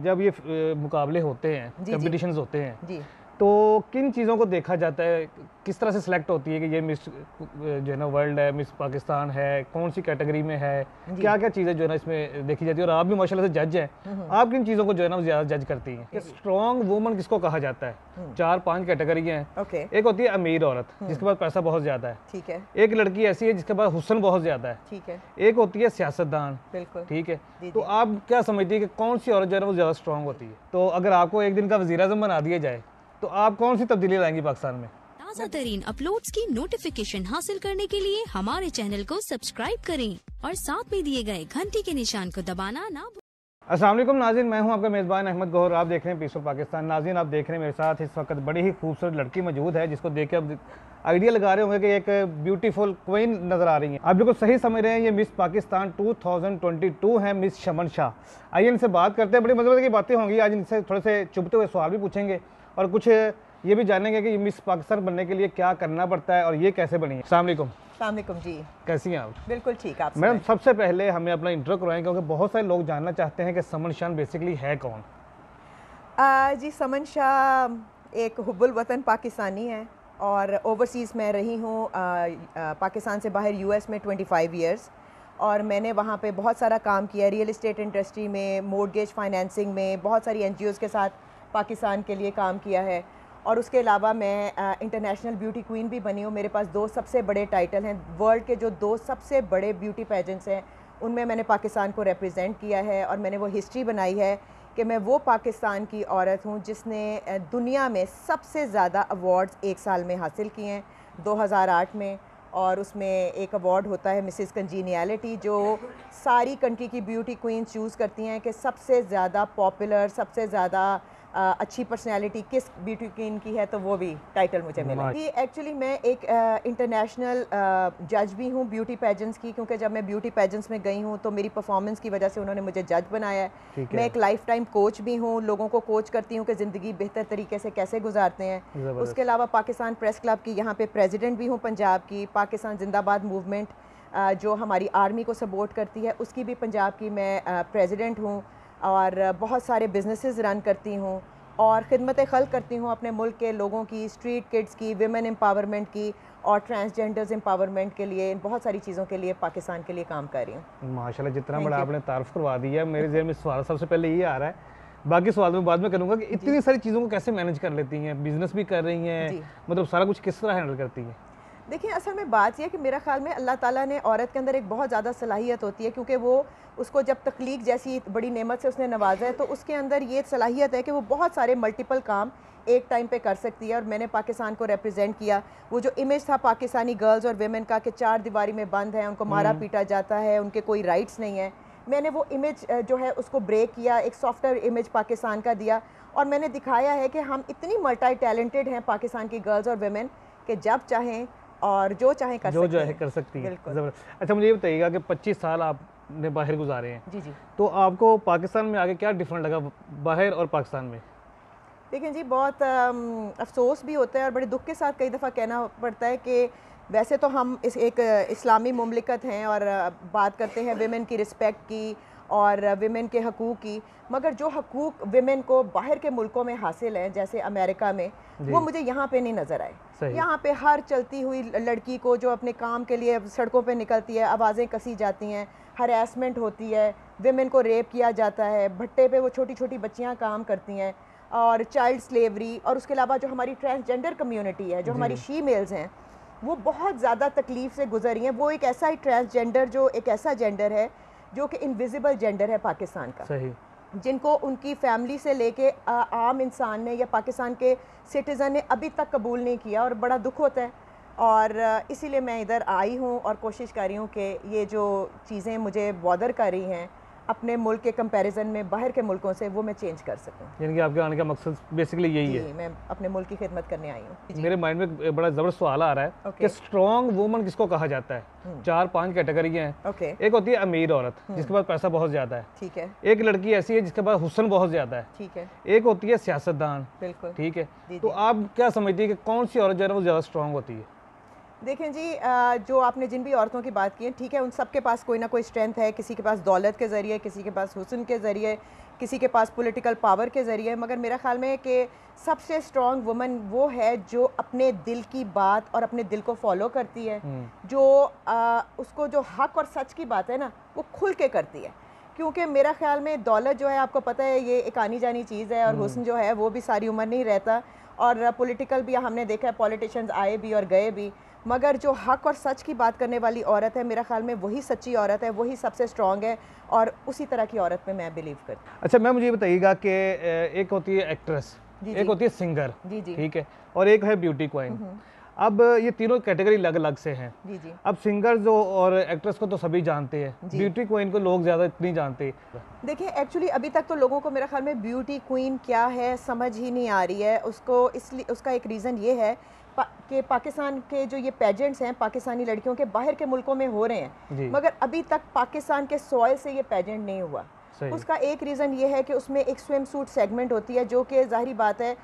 जब ये मुकाबले होते हैं, कंपटीशंस होते हैं जी, तो किन चीज़ों को देखा जाता है, किस तरह से सिलेक्ट होती है कि ये मिस जो है ना वर्ल्ड है, मिस पाकिस्तान है, कौन सी कैटेगरी में है, क्या क्या चीज़ें जो है ना इसमें देखी जाती है? और आप भी माशाल्लाह से जज हैं, आप किन चीज़ों को जो है ना ज़्यादा जज करती हैं? कि स्ट्रॉन्ग वुमन किसको कहा जाता है? 4-5 कैटेगरी हैं। ओके, एक होती है अमीर औरत जिसके पास पैसा बहुत ज़्यादा है, ठीक है, एक लड़की ऐसी है जिसके पास हुस्न बहुत ज़्यादा है, ठीक है, एक होती है सियासतदान, बिल्कुल, ठीक है। जी, तो आप क्या समझती है कि कौन सी औरत जो है ना वो ज़्यादा स्ट्रॉन्ग होती है? तो अगर आपको एक दिन का वज़ीर आज़म बना दिया जाए तो आप कौन सी तब्दीली लाएंगी पाकिस्तान में? ताज़ा तरीन अपलोड्स की नोटिफिकेशन हासिल करने के लिए हमारे चैनल को सब्सक्राइब करें और साथ में दिए गए घंटी के निशान को दबाना ना भूलें। अस्सलाम वालेकुम नाज़रीन, मैं हूं आपका मेज़बान अहमद गौहर। आप देख रहे हैं पीसफुल पाकिस्तान। नाज़रीन, आप देख रहे हैं मेरे साथ इस वक्त बड़ी ही खूबसूरत लड़की मौजूद है जिसको देख के आप आइडिया लगा रहे होंगे कि एक ब्यूटीफुल क्वीन नज़र आ रही हैं। आप बिल्कुल सही समझ रहे हैं, ये मिस पाकिस्तान 2022 है, मिस शमन शाह। आइए इनसे बात करते हैं, बड़ी मज़े की बातें होंगी आज। इनसे थोड़े से चुभते हुए सवाल भी पूछेंगे और कुछ ये भी जानेंगे कि मिस पाकिस्तान बनने के लिए क्या करना पड़ता है और ये कैसे बनी है। अस्सलाम वालेकुम जी, कैसी हैं आप? बिल्कुल ठीक। आप मैडम, सबसे पहले हमें अपना इंट्रो करवाएं क्योंकि बहुत सारे लोग जानना चाहते हैं कि समन शाह बेसिकली है कौन? जी, समन शाह एक हुब्बुल वतन पाकिस्तानी है और ओवरसीज़ में रही हूँ पाकिस्तान से बाहर यूएस में 25 इयर्स, और मैंने वहाँ पे बहुत सारा काम किया रियल इस्टेट इंडस्ट्री में, मोर्टगेज फाइनेंसिंग में, बहुत सारी एनजीओज़ के साथ पाकिस्तान के लिए काम किया है। और उसके अलावा मैं इंटरनेशनल ब्यूटी क्वीन भी बनी हूँ। मेरे पास 2 सबसे बड़े टाइटल हैं। वर्ल्ड के जो 2 सबसे बड़े ब्यूटी पेजेंट्स हैं उनमें मैंने पाकिस्तान को रिप्रेजेंट किया है, और मैंने वो हिस्ट्री बनाई है कि मैं वो पाकिस्तान की औरत हूँ जिसने दुनिया में सबसे ज़्यादा अवार्ड्स एक साल में हासिल किए हैं 2008 में। और उसमें एक अवार्ड होता है मिसेस कंजीनियलिटी, जो सारी कंट्री की ब्यूटी क्वीन चूज़ करती हैं कि सबसे ज़्यादा पॉपुलर, सबसे ज़्यादा अच्छी पर्सनैलिटी किस ब्यूटी क्वीन की है, तो वो भी टाइटल मुझे मिला। कि एक्चुअली मैं एक इंटरनेशनल जज भी हूँ ब्यूटी पेजेंट्स की, क्योंकि जब मैं ब्यूटी पेजेंट्स में गई हूँ तो मेरी परफॉर्मेंस की वजह से उन्होंने मुझे जज बनाया है। मैं एक लाइफ टाइम कोच भी हूँ, लोगों को कोच करती हूँ कि ज़िंदगी बेहतर तरीके से कैसे गुजारते हैं। उसके अलावा पाकिस्तान प्रेस क्लब की यहाँ पे प्रेसिडेंट भी हूँ पंजाब की। पाकिस्तान जिंदाबाद मूवमेंट जो हमारी आर्मी को सपोर्ट करती है उसकी भी पंजाब की मैं प्रेसिडेंट हूँ, और बहुत सारे बिजनेसेस रन करती हूँ और ख़िदमत खल्क़ करती हूँ अपने मुल्क के लोगों की, स्ट्रीट किड्स की, विमेन एम्पावरमेंट की और ट्रांसजेंडर्स एम्पावरमेंट के लिए, बहुत सारी चीज़ों के लिए पाकिस्तान के लिए काम कर रही हूँ। माशाल्लाह, जितना बड़ा आपने तारीफ़ करवा दिया, मेरे ज़हन में सवाल सबसे पहले ये आ रहा है, बाकी सवाल में बाद में करूँगा कि इतनी सारी चीज़ों को कैसे मैनेज कर लेती हैं, बिजनेस भी कर रही हैं, मतलब सारा कुछ किस तरह हैंडल करती हैं? देखिए, असल में बात यह है कि मेरा ख्याल में अल्लाह ताला ने औरत के अंदर एक बहुत ज़्यादा सलाहियत होती है, क्योंकि वो उसको जब तख्लीक जैसी बड़ी नेमत से उसने नवाजा है तो उसके अंदर ये सलाहियत है कि वो बहुत सारे मल्टीपल काम एक टाइम पे कर सकती है। और मैंने पाकिस्तान को रिप्रेजेंट किया। वो जो इमेज था पाकिस्तानी गर्ल्स और वेमेन का कि 4 दीवारी में बंद है, उनको मारा पीटा जाता है, उनके कोई राइट्स नहीं है, मैंने वो इमेज जो है उसको ब्रेक किया, एक सॉफ्टवेयर इमेज पाकिस्तान का दिया, और मैंने दिखाया है कि हम इतनी मल्टी टैलेंटेड हैं पाकिस्तान की गर्ल्स और वेमेन कि जब चाहें और जो चाहें कर सकती है। अच्छा, मुझे ये बताइएगा कि 25 साल आपने बाहर गुजारे हैं। जी जी। तो आपको पाकिस्तान में आके क्या डिफरेंट लगा बाहर और पाकिस्तान में? देखिए जी, बहुत अफसोस भी होता है और बड़े दुख के साथ कई दफ़ा कहना पड़ता है कि वैसे तो हम एक इस्लामी मुमलिकत हैं और बात करते हैं विमेन की रिस्पेक्ट की और विमेन के हकूक़ की, मगर जो हकूक़ विमेन को बाहर के मुल्कों में हासिल हैं जैसे अमेरिका में, वो मुझे यहाँ पे नहीं नज़र आए। यहाँ पे हर चलती हुई लड़की को जो अपने काम के लिए सड़कों पे निकलती है, आवाज़ें कसी जाती हैं, हरासमेंट होती है, विमेन को रेप किया जाता है, भट्टे पे वो छोटी छोटी बच्चियाँ काम करती हैं, और चाइल्ड स्लेवरी, और उसके अलावा जो हमारी ट्रांसजेंडर कम्यूनिटी है, जो हमारी शीमेल्स हैं, वो बहुत ज़्यादा तकलीफ़ से गुजर रही हैं। वो एक ऐसा ट्रांसजेंडर जो एक ऐसा जेंडर है जो कि इनविजिबल जेंडर है पाकिस्तान का, जिनको उनकी फैमिली से लेके आम इंसान ने या पाकिस्तान के सिटीज़न ने अभी तक कबूल नहीं किया, और बड़ा दुख होता है। और इसीलिए मैं इधर आई हूँ और कोशिश कर रही हूँ कि ये जो चीज़ें मुझे बॉदर कर रही हैं अपने मुल्क के कंपैरिजन में बाहर के मुल्कों से, वो मैं चेंज कर सकूं। यानी कि आपके आने का मकसद बेसिकली यही है? मैं अपने मुल्क की खिदमत करने आई हूँ। मेरे माइंड में बड़ा ज़बरदस्त सवाल आ रहा है कि स्ट्रॉन्ग वुमन किसको कहा जाता है? 4-5 कैटेगरी हैं। एक होती है अमीर औरत जिसके पास पैसा बहुत ज़्यादा है, ठीक है। एक लड़की ऐसी है जिसके पास हुस्न बहुत ज़्यादा है, ठीक है। एक होती है सियासतदान, बिल्कुल, ठीक है। तो आप क्या समझती है कि कौन सी औरत जो है वो ज़्यादा स्ट्रॉन्ग होती है? देखें जी, जो आपने जिन भी औरतों की बात की है, ठीक है, उन सब के पास कोई ना कोई स्ट्रेंथ है, किसी के पास दौलत के ज़रिए, किसी के पास हुस्न के ज़रिए, किसी के पास पॉलिटिकल पावर के ज़रिए, मगर मेरा ख्याल में है कि सबसे स्ट्रॉन्ग वुमन वो है जो अपने दिल की बात और अपने दिल को फॉलो करती है, जो उसको जो हक और सच की बात है ना वो खुल के करती है। क्योंकि मेरा ख्याल में दौलत जो है, आपको पता है, ये एक आनी जानी चीज़ है, और हुस्न जो है वो भी सारी उम्र नहीं रहता, और पॉलिटिकल भी हमने देखा है, पॉलिटिशियंस आए भी और गए भी, मगर जो हक और सच की बात करने वाली औरत है, मेरा ख्याल में वही सच्ची औरत है, वही सबसे स्ट्रॉन्ग है, और उसी तरह की औरत में मैं बिलीव करती हूँ। अच्छा मैम, मुझे ये बताइएगा कि एक होती है एक्ट्रेस, एक होती है सिंगर, जी जी, ठीक है, और एक है ब्यूटी क्वीन। अब ये तीनों कैटेगरी अलग अलग से हैं। जी जी। अब सिंगर जो और एक्ट्रेस को तो सभी जानते हैं, ब्यूटी क्वीन को लोग ज़्यादा इतनी जानते। देखिए, एक्चुअली अभी तक तो लोगों को मेरा ख्याल में ब्यूटी क्वीन क्या है समझ ही नहीं आ रही है। उसको इसलिए उसका एक रीज़न ये है कि पाकिस्तान के जो ये पेजेंट्स हैं पाकिस्तानी लड़कियों के बाहर के मुल्कों में हो रहे हैं, मगर अभी तक पाकिस्तान के सॉइल से ये पेजेंट नहीं हुआ। उसका एक रीज़न ये है कि उसमें एक स्विम सूट सेगमेंट होती है, जो कि ज़ाहिरी बात है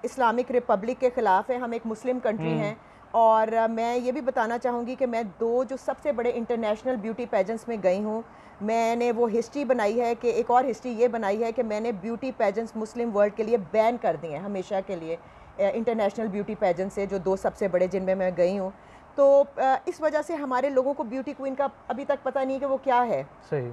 इस्लामिक रिपब्लिक के ख़िलाफ़ है। हम एक मुस्लिम कंट्री हैं, और मैं ये भी बताना चाहूँगी कि मैं 2 जो सबसे बड़े इंटरनेशनल ब्यूटी पेजेंट्स में गई हूँ। मैंने वो हिस्ट्री बनाई है कि एक और हिस्ट्री ये बनाई है कि मैंने ब्यूटी पेजेंट्स मुस्लिम वर्ल्ड के लिए बैन कर दिए हैं हमेशा के लिए, इंटरनेशनल ब्यूटी पेजेंट से, जो 2 सबसे बड़े जिनमें मैं गई हूँ। तो इस वजह से हमारे लोगों को ब्यूटी क्वीन का अभी तक पता नहीं कि वो क्या है। सही।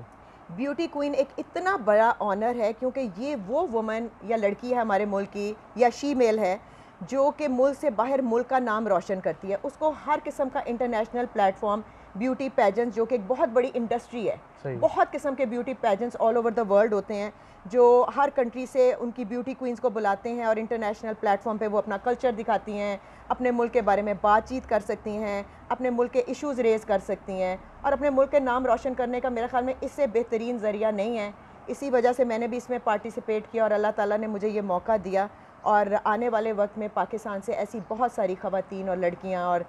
ब्यूटी क्वीन एक इतना बड़ा ऑनर है, क्योंकि ये वो वुमन या लड़की है हमारे मुल्क की, या शीमेल है, जो कि मुल्क से बाहर मुल्क का नाम रोशन करती है। उसको हर किस्म का इंटरनेशनल प्लेटफॉर्म, ब्यूटी पेजेंट्स, जो कि एक बहुत बड़ी इंडस्ट्री है, बहुत किस्म के beauty pageants all over the world होते हैं, जो हर कंट्री से उनकी ब्यूटी क्वींस को बुलाते हैं, और इंटरनेशनल प्लेटफॉर्म पे वो अपना कल्चर दिखाती हैं, अपने मुल्क के बारे में बातचीत कर सकती हैं, अपने मुल्क के इश्यूज़ रेज़ कर सकती हैं, और अपने मुल्क के नाम रोशन करने का मेरे ख्याल में इससे बेहतरीन ज़रिया नहीं है। इसी वजह से मैंने भी इसमें पार्टिसिपेट किया, और अल्लाह ताला ने मुझे ये मौका दिया, और आने वाले वक्त में पाकिस्तान से ऐसी बहुत सारी ख़वातीन और लड़कियाँ और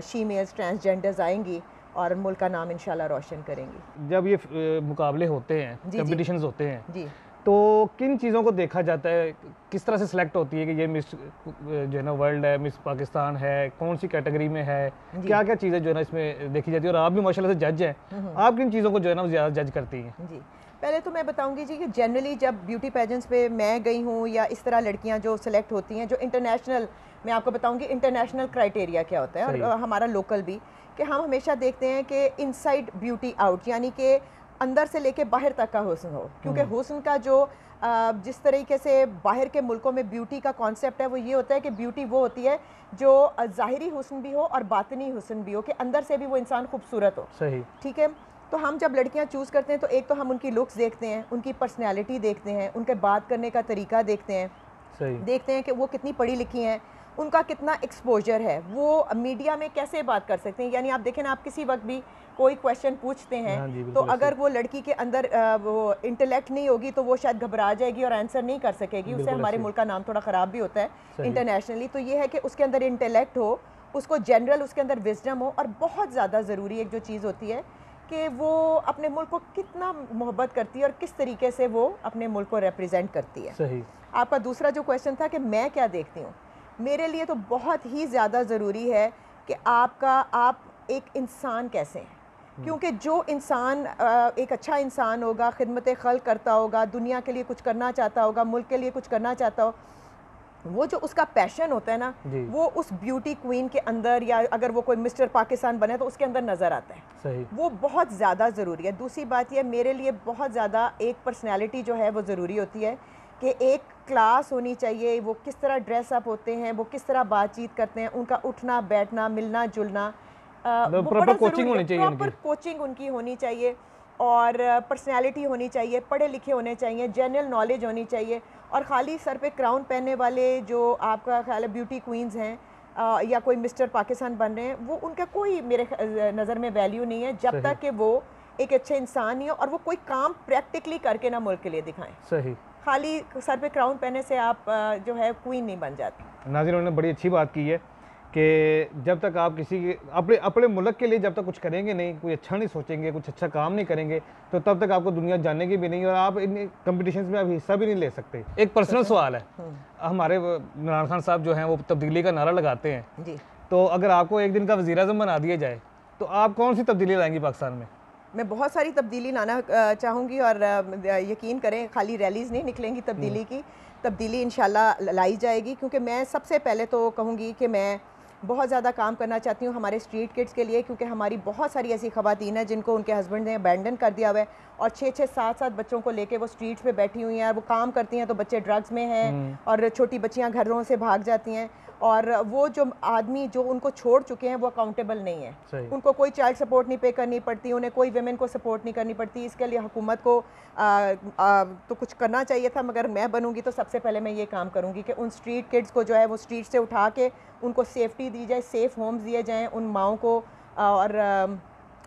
शीमेल्स, ट्रांसजेंडर्स आएंगी और मुल्क का नाम इंशाल्लाह रोशन करेंगी। जब ये मुकाबले होते हैं, कॉम्पिटिशन्स होते हैं जी, तो किन चीज़ों को देखा जाता है, किस तरह से सिलेक्ट होती है कि ये मिस जो है ना वर्ल्ड है, मिस पाकिस्तान है, कौन सी कैटेगरी में है, क्या क्या चीज़ें जो है ना इसमें देखी जाती है, और आप भी माशाल्लाह से जज हैं, आप किन चीज़ों को जो है ना ज़्यादा जज करती हैं? जी, पहले तो मैं बताऊंगी जी कि जनरली जब ब्यूटी पेजेंट्स पे मैं गई हूँ, या इस तरह लड़कियाँ जो सिलेक्ट होती हैं, जो इंटरनेशनल, मैं आपको बताऊंगी इंटरनेशनल क्राइटेरिया क्या होता है, और हमारा लोकल भी, कि हम हमेशा देखते हैं कि इनसाइड ब्यूटी आउट, यानी कि अंदर से लेके बाहर तक का हुस्न हो। क्योंकि हुस्न का जो जिस तरीके से बाहर के मुल्कों में ब्यूटी का कॉन्सेप्ट है, वो ये होता है कि ब्यूटी वो होती है जो ज़ाहिरी हुस्न भी हो और बातनी हुस्न भी हो, कि अंदर से भी वो इंसान खूबसूरत हो। सही, ठीक है। तो हम जब लड़कियां चूज़ करते हैं, तो एक तो हम उनकी लुक्स देखते हैं, उनकी पर्सनैलिटी देखते हैं, उनके बात करने का तरीका देखते हैं, सही, देखते हैं कि वो कितनी पढ़ी लिखी हैं, उनका कितना एक्सपोजर है, वो मीडिया में कैसे बात कर सकते हैं। यानी आप देखें ना, आप किसी वक्त भी कोई क्वेश्चन पूछते हैं, तो अगर वो लड़की के अंदर वो इंटेलेक्ट नहीं होगी, तो वो शायद घबरा जाएगी और आंसर नहीं कर सकेगी, उससे हमारे मुल्क का नाम थोड़ा ख़राब भी होता है इंटरनेशनली। तो ये है कि उसके अंदर इंटेलेक्ट हो, उसको जनरल उसके अंदर विजडम हो, और बहुत ज़्यादा ज़रूरी एक जो चीज़ होती है कि वो अपने मुल्क को कितना मोहब्बत करती है और किस तरीके से वो अपने मुल्क को रिप्रेजेंट करती है। सही। आपका दूसरा जो क्वेश्चन था कि मैं क्या देखती हूँ, मेरे लिए तो बहुत ही ज़्यादा ज़रूरी है कि आप एक इंसान कैसे हैं। क्योंकि जो इंसान एक अच्छा इंसान होगा, खिदमत खल्क करता होगा, दुनिया के लिए कुछ करना चाहता होगा, मुल्क के लिए कुछ करना चाहता हो, वो जो उसका पैशन होता है ना, वो उस ब्यूटी क्वीन के अंदर, या अगर वो कोई मिस्टर पाकिस्तान बने तो उसके अंदर नज़र आता है। सही। वो बहुत ज़्यादा ज़रूरी है। दूसरी बात ये, मेरे लिए बहुत ज़्यादा एक पर्सनैलिटी जो है वो ज़रूरी होती है, कि एक क्लास होनी चाहिए, वो किस तरह ड्रेसअप होते हैं, वो किस तरह बातचीत करते हैं, उनका उठना बैठना, मिलना जुलना, प्रॉपर कोचिंग होनी चाहिए, प्रॉपर कोचिंग उनकी होनी चाहिए, और पर्सनैलिटी होनी चाहिए, पढ़े लिखे होने चाहिए, जनरल नॉलेज होनी चाहिए। और ख़ाली सर पे क्राउन पहनने वाले जो आपका ख्याल है ब्यूटी क्वींस हैं, या कोई मिस्टर पाकिस्तान बन रहे हैं, वो उनका कोई मेरे नज़र में वैल्यू नहीं है, जब तक कि वो एक अच्छे इंसान नहीं हो और वो कोई काम प्रैक्टिकली करके ना मुल्क के लिए दिखाएं। सही। खाली सर पे क्राउन पहने से आप जो है क्वीन नहीं बन जाती। नाज़रीन ने बड़ी अच्छी बात की है कि जब तक आप किसी के अपने मुल्क के लिए जब तक कुछ करेंगे नहीं, कोई अच्छा नहीं सोचेंगे, कुछ अच्छा काम नहीं करेंगे, तो तब तक आपको दुनिया जानेगी भी नहीं, और आप इन कंपटीशंस में आप हिस्सा भी नहीं ले सकते। एक पर्सनल सवाल है, हमारे इमरान खान साहब जो हैं वो तब्दीली का नारा लगाते हैं जी, तो अगर आपको एक दिन का वज़ीर-ए-आज़म बना दिया जाए तो आप कौन सी तब्दीली लाएंगी पाकिस्तान में? मैं बहुत सारी तब्दीली लाना चाहूँगी और यकीन करें खाली रैलीज़ नहीं निकलेंगी तब्दीली की, तब्दीली इंशाल्लाह लाई जाएगी। क्योंकि मैं सबसे पहले तो कहूँगी कि मैं बहुत ज़्यादा काम करना चाहती हूँ हमारे स्ट्रीट किड्स के लिए, क्योंकि हमारी बहुत सारी ऐसी ख़वातीन हैं जिनको उनके हस्बैंड ने अबैंडन कर दिया हुआ है और 6-6 7-7 बच्चों को लेके वो स्ट्रीट्स पे बैठी हुई हैं। वो काम करती हैं तो बच्चे ड्रग्स में हैं और छोटी बच्चियाँ घरों से भाग जाती हैं, और वो जो आदमी जो उनको छोड़ चुके हैं वो अकाउंटेबल नहीं है। उनको कोई चाइल्ड सपोर्ट नहीं पे करनी पड़ती, उन्हें कोई वेमेन को सपोर्ट नहीं करनी पड़ती। इसके लिए हुकूमत को तो कुछ करना चाहिए था, मगर मैं बनूंगी तो सबसे पहले मैं ये काम करूंगी कि उन स्ट्रीट किड्स को जो है वो स्ट्रीट से उठा के उनको सेफ्टी दी जाए, सेफ़ होम्स दिए जाएँ उन माओं को। और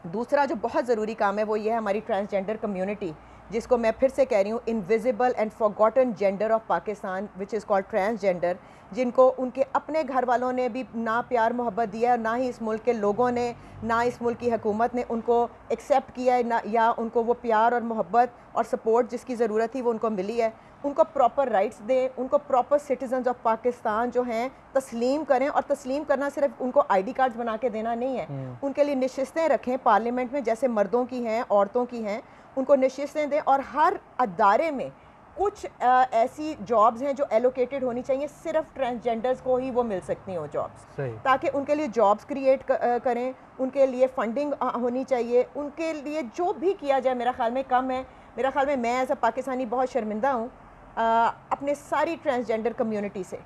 दूसरा जो बहुत ज़रूरी काम है वो ये है हमारी ट्रांसजेंडर कम्युनिटी, जिसको मैं फिर से कह रही हूँ, invisible and forgotten gender of Pakistan which is called transgender, जिनको उनके अपने घर वालों ने भी ना प्यार मोहब्बत दिया है, ना ही इस मुल्क के लोगों ने, ना इस मुल्क की हुकूमत ने उनको एक्सेप्ट किया है, ना या उनको वो प्यार और मोहब्बत और सपोर्ट जिसकी ज़रूरत थी वो उनको मिली है। उनको प्रॉपर राइट्स दें, उनको प्रॉपर सिटीजन्स ऑफ पाकिस्तान जो हैं तस्लीम करें। और तस्लीम करना सिर्फ उनको ID कार्ड्स बना के देना नहीं है, उनके लिए नशिस्तें रखें पार्लियामेंट में, जैसे मर्दों की हैं औरतों की हैं, उनको नशिस्तें दें। और हर अदारे में कुछ ऐसी जॉब्स हैं जो एलोकेटेड होनी चाहिए, सिर्फ ट्रांसजेंडर्स को ही वो मिल सकती हो जॉब्स, ताकि उनके लिए जॉब्स क्रिएट करें, उनके लिए फंडिंग होनी चाहिए, उनके लिए जो भी किया जाए मेरा ख्याल में कम है। मेरा ख्याल में मैं एज अ पाकिस्तानी बहुत शर्मिंदा हूँ अपने सारी ट्रांसजेंडर कम्युनिटी से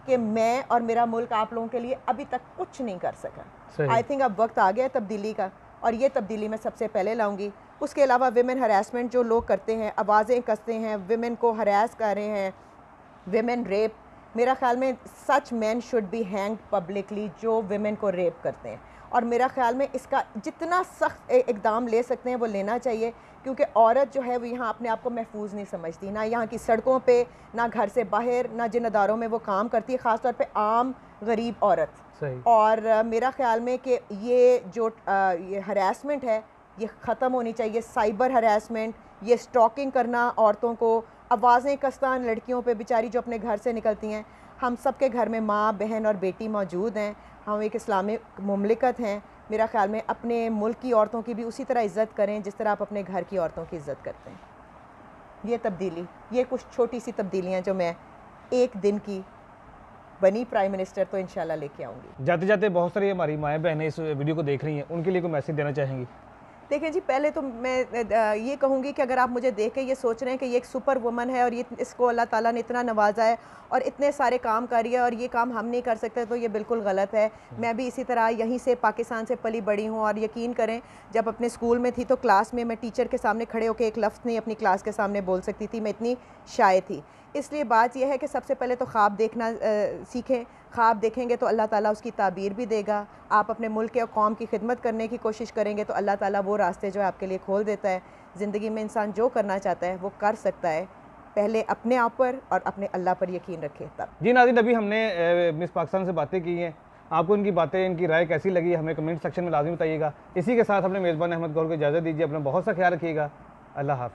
कि मैं और मेरा मुल्क आप लोगों के लिए अभी तक कुछ नहीं कर सका। आई थिंक अब वक्त आ गया तब्दीली का, और ये तब्दीली मैं सबसे पहले लाऊंगी। उसके अलावा विमेन हरासमेंट जो लोग करते हैं, आवाज़ें कसते हैं, विमेन को हरास कर रहे हैं, विमेन रेप, मेरा ख्याल में सच man should be hanged publicly जो विमेन को रेप करते हैं। और मेरा ख्याल में इसका जितना सख्त इकदाम ले सकते हैं वो लेना चाहिए, क्योंकि औरत जो है वो यहाँ अपने आप को महफूज नहीं समझती, ना यहाँ की सड़कों पे, ना घर से बाहर, ना जिन अदारों में वो काम करती है, ख़ास तौर पे आम गरीब औरत। और मेरा ख्याल में कि ये जो ये हरासमेंट है ये ख़त्म होनी चाहिए। साइबर हरासमेंट, ये स्टॉकिंग करना औरतों को, आवाज़ें कसना लड़कियों पे बेचारी जो अपने घर से निकलती हैं। हम सब के घर में माँ बहन और बेटी मौजूद हैं, हम एक इस्लामिक मुमलिकत हैं। मेरा ख्याल में अपने मुल्क की औरतों की भी उसी तरह इज़्ज़त करें जिस तरह आप अपने घर की औरतों की इज़्ज़त करते हैं। ये तब्दीली, ये कुछ छोटी सी तब्दीलियाँ जो मैं एक दिन की बनी प्राइम मिनिस्टर तो इंशाल्लाह लेके आऊँगी। जाते जाते बहुत सारी हमारी माएँ बहनें इस वीडियो को देख रही हैं, उनके लिए कोई मैसेज देना चाहेंगी? देखिए जी, पहले तो मैं ये कहूँगी कि अगर आप मुझे देख के ये सोच रहे हैं कि ये एक सुपर वुमन है और ये इसको अल्लाह ताला ने इतना नवाजा है और इतने सारे काम कर रही है और ये काम हम नहीं कर सकते, तो ये बिल्कुल गलत है। मैं भी इसी तरह यहीं से पाकिस्तान से पली बड़ी हूँ, और यकीन करें जब अपने स्कूल में थी तो क्लास में मैं टीचर के सामने खड़े होकर एक लफ्ज़ नहीं अपनी क्लास के सामने बोल सकती थी, मैं इतनी शाय थी। इसलिए बात यह है कि सबसे पहले तो ख्वाब देखना सीखें। ख्वाब देखेंगे तो अल्लाह ताला उसकी ताबीर भी देगा। आप अपने मुल्क और कौम की खिदमत करने की कोशिश करेंगे तो अल्लाह ताला वो रास्ते जो है आपके लिए खोल देता है। ज़िंदगी में इंसान जो करना चाहता है वो कर सकता है, पहले अपने आप पर और अपने अल्लाह पर यकीन रखे तब। जी नाज़रीन, अभी हमने मिस पाकिस्तान से बातें की हैं। आपको इनकी बातें, इनकी राय कैसी लगी हमें कमेंट सेक्शन में लाजमी बताइएगा। इसी के साथ अपने मेज़बान अहमद गौहर को इजाज़त दीजिए। अपना बहुत सा ख्याल रखिएगा। अल्लाह हाफ़िज़।